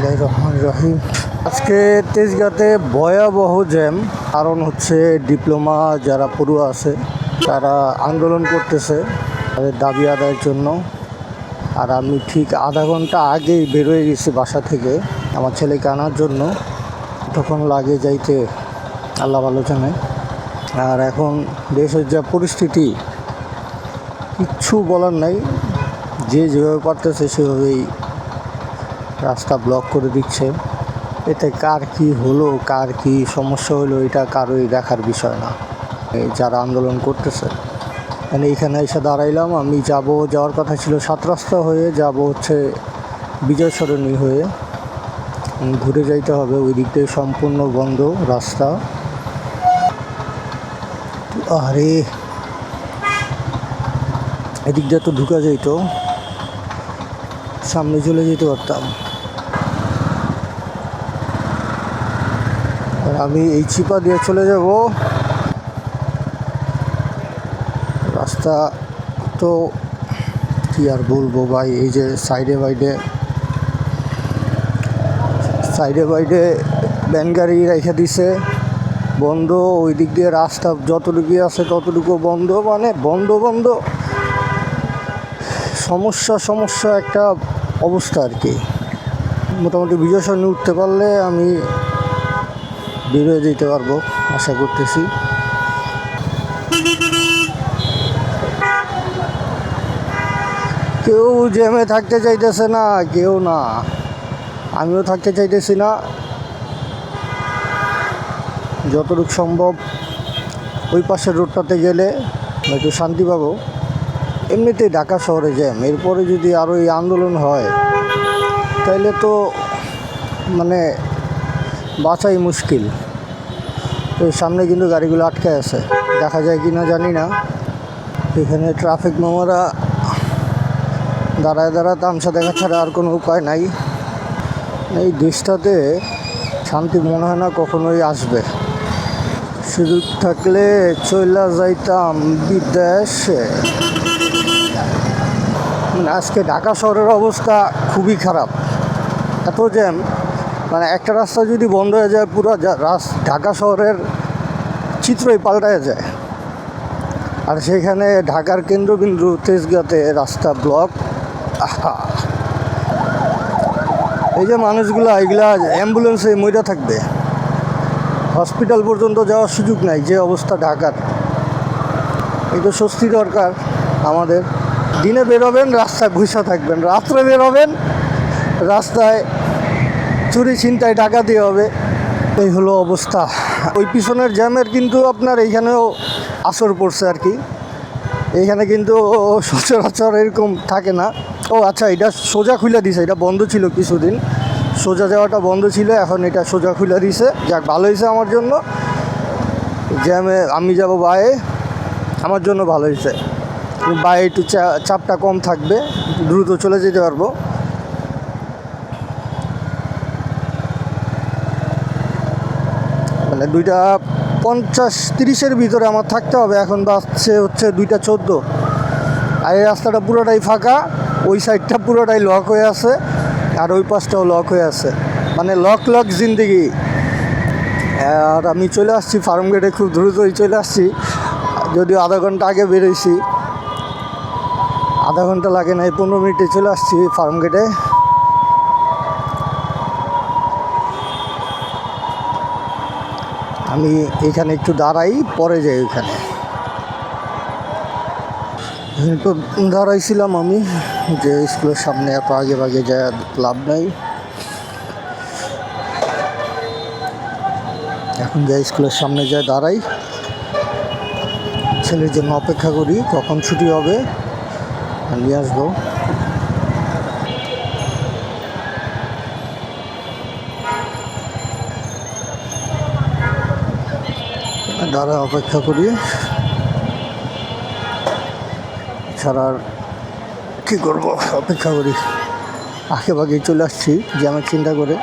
বিসমিল্লাহির রহমানির রহিম। আজকে তেজগাঁতে ভয়াবহ জ্যাম। কারণ হচ্ছে ডিপ্লোমা যারা পড়ুয়া আছে তারা আন্দোলন করতেছে তাদের দাবি আদায়ের জন্য। আর আমি ঠিক আধা ঘন্টা আগেই বেরোয় গেছি বাসা থেকে আমার ছেলেকে আনার জন্য। তখন লাগে যাইতে আল্লাহ ভালো জানে। আর এখন দেশের যা পরিস্থিতি কিচ্ছু বলার নাই, যে যেভাবে পারতেছে সেভাবেই রাস্তা ব্লক করে দিচ্ছে। এতে কার কি হলো, কার কি সমস্যা হলো, এটা কারোই দেখার বিষয় না। যারা আন্দোলন করতেছে মানে এইখানে এসে দাঁড়াইলাম। আমি যাওয়ার কথা ছিল 7 রাস্তা হয়ে, যাব হচ্ছে বিজয় সরণি হয়ে, ঘুরে যাইতে হবে। ওই দিক দিয়ে সম্পূর্ণ বন্ধ রাস্তা। আরে এদিক দিয়ে তো ঢুকা যাইতো, সামনে চলে যেতে পারতাম। আর আমি এই চিপা দিয়ে চলে যাব। রাস্তা তো কি আর বলবো ভাই, এই যে সাইডে বাইডে ভ্যান গাড়ি রেখে দিছে বন্ধ। ওই দিক দিয়ে রাস্তা যতটুকু আছে ততটুকু বন্ধ, মানে বন্ধ সমস্যা একটা অবস্থা আর কি। মোটামুটি বিজয় সরণি উঠতে পারলে আমি বেরিয়ে যেতে পারবো আশা করতেছি। কেউ জ্যামে থাকতে চাইতেছে না, কেউ না, আমিও থাকতে চাইতেছি না। যতটুকু সম্ভব ওই পাশের রোডটাতে গেলে একটু শান্তি পাবো। এমনিতেই ঢাকা শহরে জ্যাম, এরপরে যদি আরও এই আন্দোলন হয় তাইলে তো মানে বাঁচাই মুশকিল। তো সামনে কিন্তু গাড়িগুলো আটকে আছে, দেখা যায় কি না জানি না। এখানে ট্রাফিক মামারা দাঁড়ায় তামসা দেখা ছাড়া আর কোনো উপায় নাই। এই দেশটাতে শান্তি মনে হয় না কখনোই আসবে। সুযোগ থাকলে চইলা যাইতাম বিদেশে। আজকে ঢাকা শহরের অবস্থা খুবই খারাপ, এত জ্যাম। মানে একটা রাস্তা যদি বন্ধ হয়ে যায়, পুরো ঢাকা শহরের চিত্রই পাল্টায় যায়। আর সেখানে ঢাকার কেন্দ্রবিন্দু তেজগাঁতে রাস্তা ব্লক। এই যে মানুষগুলো এগুলা অ্যাম্বুলেন্সে মইরা থাকবে, হসপিটাল পর্যন্ত যাওয়ার সুযোগ নাই, যে অবস্থা ঢাকার। এই তো স্বস্তি দরকার আমাদের। দিনে বেরোবেন রাস্তায় বসে থাকবেন, রাত্রে বেরোবেন রাস্তায় চুরি ছিনতাই ডাকাতি হবে। এই হলো অবস্থা। ওই পিছনের জ্যামের কিন্তু আপনার এইখানেও আসর পড়ছে আর কি। এইখানে কিন্তু সচরাচর এরকম থাকে না। ও আচ্ছা, এটা সোজা খুলে দিছে, এটা বন্ধ ছিল কিছুদিন, সোজা যাওয়াটা বন্ধ ছিল, এখন এটা সোজা খুলে দিছে। যাক, ভালো হয়েছে আমার জন্য। জ্যামে আমি যাব বায়ে, আমার জন্য ভালো হয়েছে। বায়ে একটু চাপটা কম থাকবে, দ্রুত চলে যেতে পারবো। মানে 2:50-30 ভিতরে আমার থাকতে হবে। এখন বাজছে হচ্ছে 2:14। আর এই রাস্তাটা পুরোটাই ফাঁকা, ওই সাইডটা পুরোটাই লক হয়ে আছে, আর ওই পাশটাও লক হয়ে আছে, মানে লক জিন্দেগি। আর আমি চলে আসছি ফার্ম গেটে, খুব দ্রুতই চলে আসছি, যদিও আধা ঘন্টা আগে বেরোইছি। আধা ঘন্টা লাগে না, 15 মিনিটে চলে আসছি ফার্ম গেটে। আমি এখানে একটু দাঁড়াই, পরে যাই ওইখানে। তো দাঁড়াইছিলাম আমি, যে স্কুলের সামনে এত আগে যায় লাভ নাই। এখন যাই স্কুলের সামনে যাই দাঁড়াই, ছেলের জন্য অপেক্ষা করি কখন ছুটি হবে, নিয়ে আসবো। দাঁড়ায় অপেক্ষা করি, ছাড়া আর কী করবো, অপেক্ষা করি। আগে চলে আসছি যে আমার চিন্তা করে।